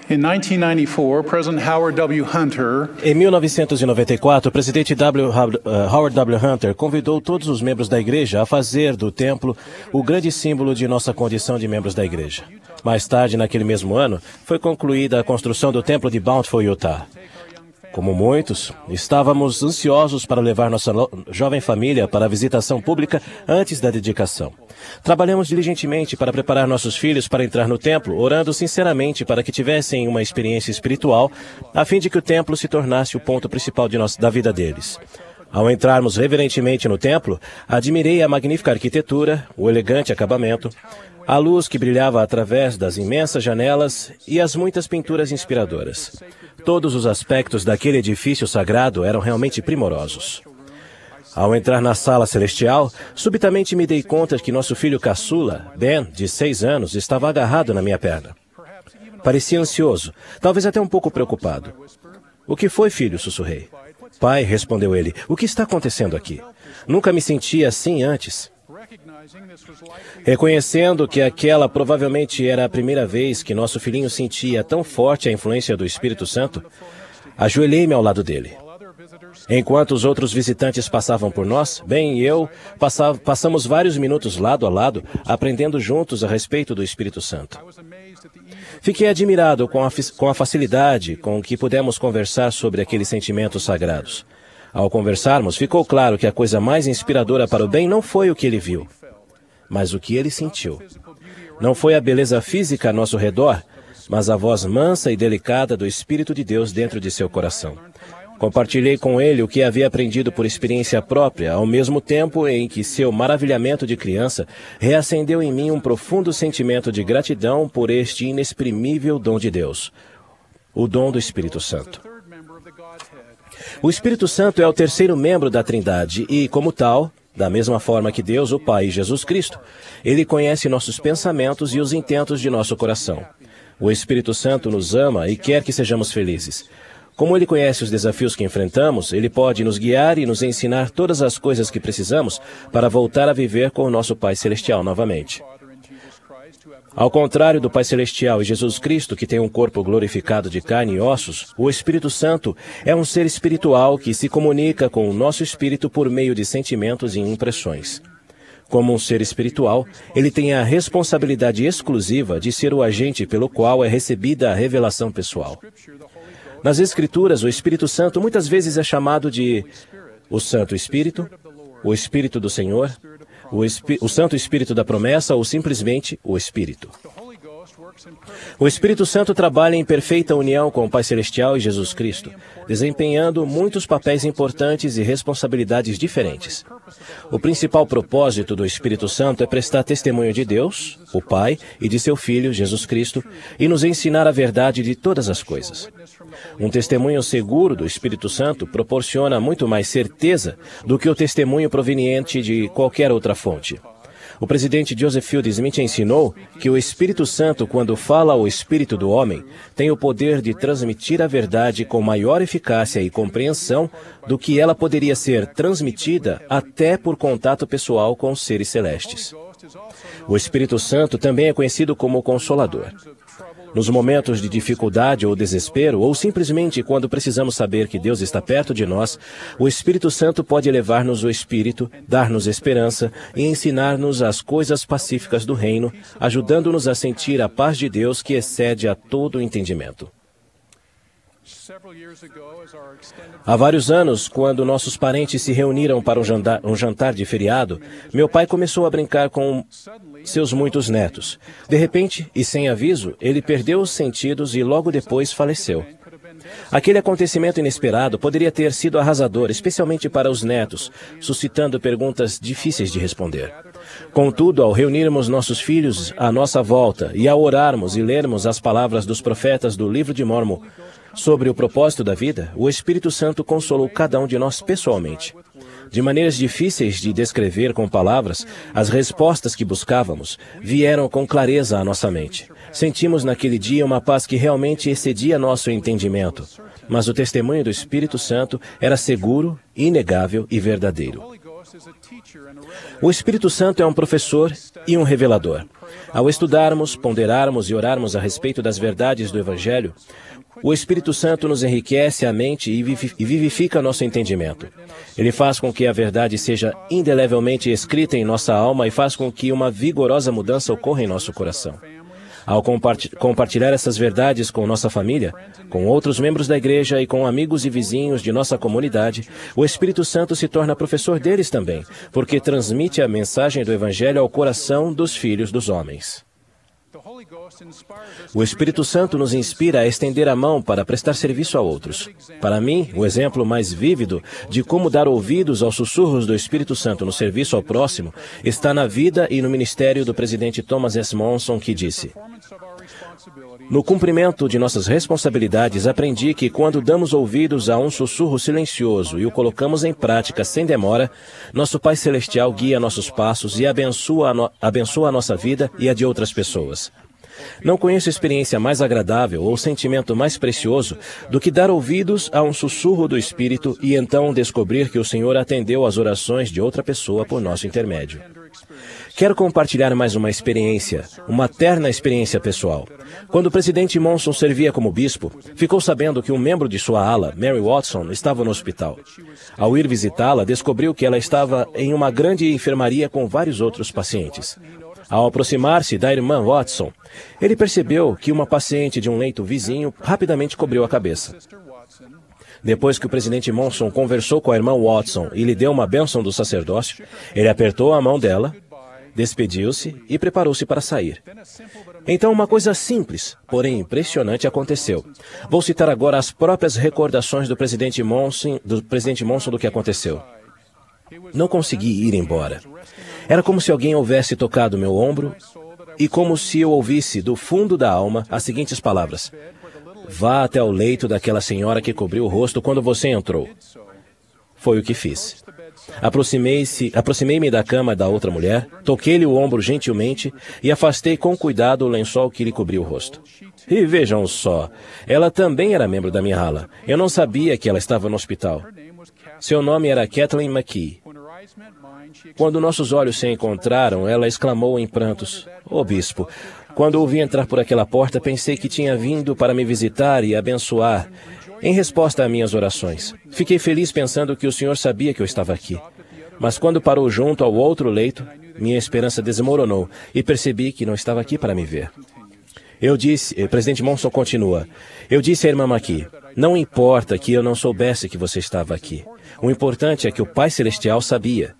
In 1994, President Howard W. Hunter Em 1994, o presidente Howard W. Hunter convidou todos os membros da igreja a fazer do templo o grande símbolo de nossa condição de membros da igreja. Mais tarde, naquele mesmo ano, foi concluída a construção do templo de Bountiful, Utah. Como muitos, estávamos ansiosos para levar nossa jovem família para a visitação pública antes da dedicação. Trabalhamos diligentemente para preparar nossos filhos para entrar no templo, orando sinceramente para que tivessem uma experiência espiritual, a fim de que o templo se tornasse o ponto principal da vida deles. Ao entrarmos reverentemente no templo, admirei a magnífica arquitetura, o elegante acabamento, a luz que brilhava através das imensas janelas e as muitas pinturas inspiradoras. Todos os aspectos daquele edifício sagrado eram realmente primorosos. Ao entrar na sala celestial, subitamente me dei conta que nosso filho caçula, Ben, de 6 anos, estava agarrado na minha perna. Parecia ansioso, talvez até um pouco preocupado. "O que foi, filho?" sussurrei. "Pai", respondeu ele, "o que está acontecendo aqui? Nunca me senti assim antes." Reconhecendo que aquela provavelmente era a primeira vez que nosso filhinho sentia tão forte a influência do Espírito Santo, ajoelhei-me ao lado dele. Enquanto os outros visitantes passavam por nós, Ben e eu passamos vários minutos lado a lado, aprendendo juntos a respeito do Espírito Santo. Fiquei admirado com a facilidade com que pudemos conversar sobre aqueles sentimentos sagrados. Ao conversarmos, ficou claro que a coisa mais inspiradora para o Ben não foi o que ele viu, mas o que ele sentiu. Não foi a beleza física a nosso redor, mas a voz mansa e delicada do Espírito de Deus dentro de seu coração. Compartilhei com ele o que havia aprendido por experiência própria, ao mesmo tempo em que seu maravilhamento de criança reacendeu em mim um profundo sentimento de gratidão por este inexprimível dom de Deus, o dom do Espírito Santo. O Espírito Santo é o terceiro membro da Trindade e, como tal, da mesma forma que Deus, o Pai e Jesus Cristo, ele conhece nossos pensamentos e os intentos de nosso coração. O Espírito Santo nos ama e quer que sejamos felizes. Como ele conhece os desafios que enfrentamos, ele pode nos guiar e nos ensinar todas as coisas que precisamos para voltar a viver com o nosso Pai Celestial novamente. Ao contrário do Pai Celestial e Jesus Cristo, que tem um corpo glorificado de carne e ossos, o Espírito Santo é um ser espiritual que se comunica com o nosso espírito por meio de sentimentos e impressões. Como um ser espiritual, ele tem a responsabilidade exclusiva de ser o agente pelo qual é recebida a revelação pessoal. Nas Escrituras, o Espírito Santo muitas vezes é chamado de o Santo Espírito, o Espírito do Senhor, o Santo Espírito da promessa ou simplesmente o Espírito. O Espírito Santo trabalha em perfeita união com o Pai Celestial e Jesus Cristo, desempenhando muitos papéis importantes e responsabilidades diferentes. O principal propósito do Espírito Santo é prestar testemunho de Deus, o Pai, e de seu Filho, Jesus Cristo, e nos ensinar a verdade de todas as coisas. Um testemunho seguro do Espírito Santo proporciona muito mais certeza do que o testemunho proveniente de qualquer outra fonte. O presidente Joseph Fielding Smith ensinou que o Espírito Santo, quando fala ao espírito do homem, tem o poder de transmitir a verdade com maior eficácia e compreensão do que ela poderia ser transmitida até por contato pessoal com os seres celestes. O Espírito Santo também é conhecido como o Consolador. Nos momentos de dificuldade ou desespero, ou simplesmente quando precisamos saber que Deus está perto de nós, o Espírito Santo pode elevar-nos o espírito, dar-nos esperança e ensinar-nos as coisas pacíficas do reino, ajudando-nos a sentir a paz de Deus que excede a todo o entendimento. Há vários anos, quando nossos parentes se reuniram para um jantar de feriado, meu pai começou a brincar com seus muitos netos. De repente, e sem aviso, ele perdeu os sentidos e logo depois faleceu. Aquele acontecimento inesperado poderia ter sido arrasador, especialmente para os netos, suscitando perguntas difíceis de responder. Contudo, ao reunirmos nossos filhos à nossa volta e ao orarmos e lermos as palavras dos profetas do livro de Mórmon sobre o propósito da vida, o Espírito Santo consolou cada um de nós pessoalmente. De maneiras difíceis de descrever com palavras, as respostas que buscávamos vieram com clareza à nossa mente. Sentimos naquele dia uma paz que realmente excedia nosso entendimento, mas o testemunho do Espírito Santo era seguro, inegável e verdadeiro. O Espírito Santo é um professor e um revelador. Ao estudarmos, ponderarmos e orarmos a respeito das verdades do Evangelho, o Espírito Santo nos enriquece a mente e vivifica nosso entendimento. Ele faz com que a verdade seja indelevelmente escrita em nossa alma e faz com que uma vigorosa mudança ocorra em nosso coração. Ao compartilhar essas verdades com nossa família, com outros membros da igreja e com amigos e vizinhos de nossa comunidade, o Espírito Santo se torna professor deles também, porque transmite a mensagem do Evangelho ao coração dos filhos dos homens. O Espírito Santo nos inspira a estender a mão para prestar serviço a outros. Para mim, o exemplo mais vívido de como dar ouvidos aos sussurros do Espírito Santo no serviço ao próximo está na vida e no ministério do presidente Thomas S. Monson, que disse: "No cumprimento de nossas responsabilidades, aprendi que quando damos ouvidos a um sussurro silencioso e o colocamos em prática sem demora, nosso Pai Celestial guia nossos passos e abençoa a nossa vida e a de outras pessoas. Não conheço experiência mais agradável ou sentimento mais precioso do que dar ouvidos a um sussurro do Espírito e então descobrir que o Senhor atendeu às orações de outra pessoa por nosso intermédio. Quero compartilhar mais uma experiência, uma terna experiência pessoal. Quando o presidente Monson servia como bispo, ficou sabendo que um membro de sua ala, Mary Watson, estava no hospital. Ao ir visitá-la, descobriu que ela estava em uma grande enfermaria com vários outros pacientes. Ao aproximar-se da irmã Watson, ele percebeu que uma paciente de um leito vizinho rapidamente cobriu a cabeça. Depois que o presidente Monson conversou com a irmã Watson e lhe deu uma bênção do sacerdócio, ele apertou a mão dela, despediu-se e preparou-se para sair. Então uma coisa simples, porém impressionante aconteceu. Vou citar agora as próprias recordações do presidente Monson do que aconteceu. Não consegui ir embora. Era como se alguém houvesse tocado meu ombro e como se eu ouvisse do fundo da alma as seguintes palavras: "Vá até o leito daquela senhora que cobriu o rosto quando você entrou." Foi o que fiz. Aproximei-me da cama da outra mulher, toquei-lhe o ombro gentilmente e afastei com cuidado o lençol que lhe cobria o rosto. E vejam só, ela também era membro da minha ala. Eu não sabia que ela estava no hospital. Seu nome era Kathleen McKee. Quando nossos olhos se encontraram, ela exclamou em prantos: "Ô bispo, quando ouvi entrar por aquela porta, pensei que tinha vindo para me visitar e abençoar, em resposta a minhas orações. Fiquei feliz pensando que o Senhor sabia que eu estava aqui. Mas quando parou junto ao outro leito, minha esperança desmoronou e percebi que não estava aqui para me ver." O presidente Monson continua: "Eu disse à irmã McKee, não importa que eu não soubesse que você estava aqui. O importante é que o Pai Celestial sabia.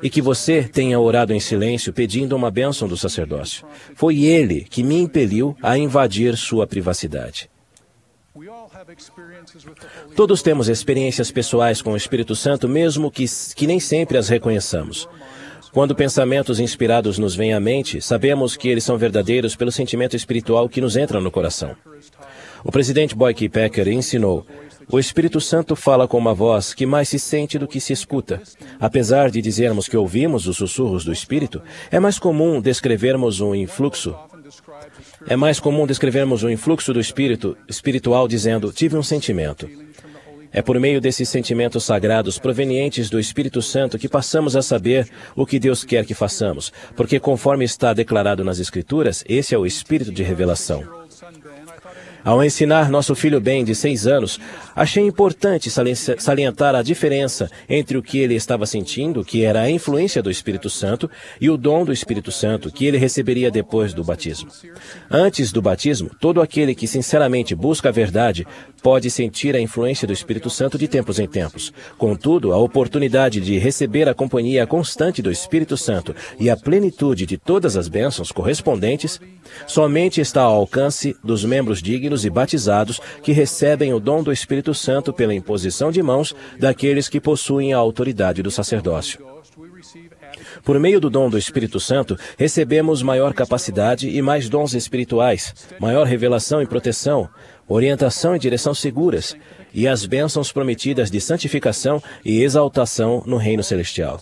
E que você tenha orado em silêncio pedindo uma bênção do sacerdócio. Foi ele que me impeliu a invadir sua privacidade." Todos temos experiências pessoais com o Espírito Santo, mesmo que nem sempre as reconheçamos. Quando pensamentos inspirados nos vêm à mente, sabemos que eles são verdadeiros pelo sentimento espiritual que nos entra no coração. O presidente Boyd K. Packer ensinou: "O Espírito Santo fala com uma voz que mais se sente do que se escuta. Apesar de dizermos que ouvimos os sussurros do Espírito, é mais comum descrevermos um influxo do Espírito espiritual dizendo: tive um sentimento." É por meio desses sentimentos sagrados provenientes do Espírito Santo que passamos a saber o que Deus quer que façamos, porque conforme está declarado nas Escrituras, esse é o Espírito de revelação. Ao ensinar nosso filho Ben, de 6 anos, achei importante salientar a diferença entre o que ele estava sentindo, que era a influência do Espírito Santo, e o dom do Espírito Santo, que ele receberia depois do batismo. Antes do batismo, todo aquele que sinceramente busca a verdade pode sentir a influência do Espírito Santo de tempos em tempos. Contudo, a oportunidade de receber a companhia constante do Espírito Santo e a plenitude de todas as bênçãos correspondentes somente está ao alcance dos membros dignos e batizados que recebem o dom do Espírito Santo pela imposição de mãos daqueles que possuem a autoridade do sacerdócio. Por meio do dom do Espírito Santo, recebemos maior capacidade e mais dons espirituais, maior revelação e proteção, orientação e direção seguras, e as bênçãos prometidas de santificação e exaltação no reino celestial.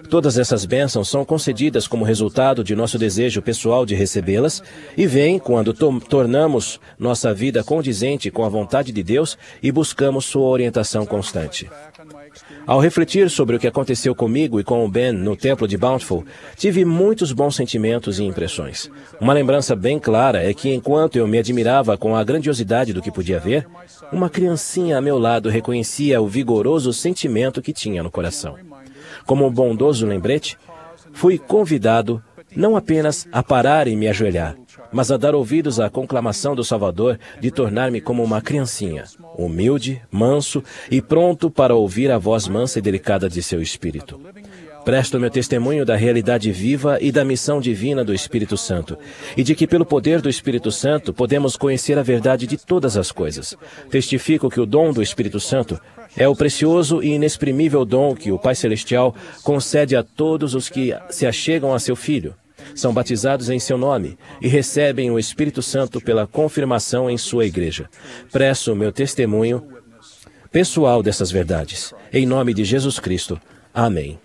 Todas essas bênçãos são concedidas como resultado de nosso desejo pessoal de recebê-las e vêm quando tornamos nossa vida condizente com a vontade de Deus e buscamos sua orientação constante. Ao refletir sobre o que aconteceu comigo e com o Ben no templo de Bountiful, tive muitos bons sentimentos e impressões. Uma lembrança bem clara é que, enquanto eu me admirava com a grandiosidade do que podia ver, uma criancinha a meu lado reconhecia o vigoroso sentimento que tinha no coração. Como um bondoso lembrete, fui convidado não apenas a parar e me ajoelhar, mas a dar ouvidos à conclamação do Salvador de tornar-me como uma criancinha, humilde, manso e pronto para ouvir a voz mansa e delicada de seu Espírito. Presto meu testemunho da realidade viva e da missão divina do Espírito Santo, e de que pelo poder do Espírito Santo podemos conhecer a verdade de todas as coisas. Testifico que o dom do Espírito Santo é o precioso e inexprimível dom que o Pai Celestial concede a todos os que se achegam a seu Filho. São batizados em seu nome e recebem o Espírito Santo pela confirmação em sua igreja. Presto meu testemunho pessoal dessas verdades. Em nome de Jesus Cristo. Amém.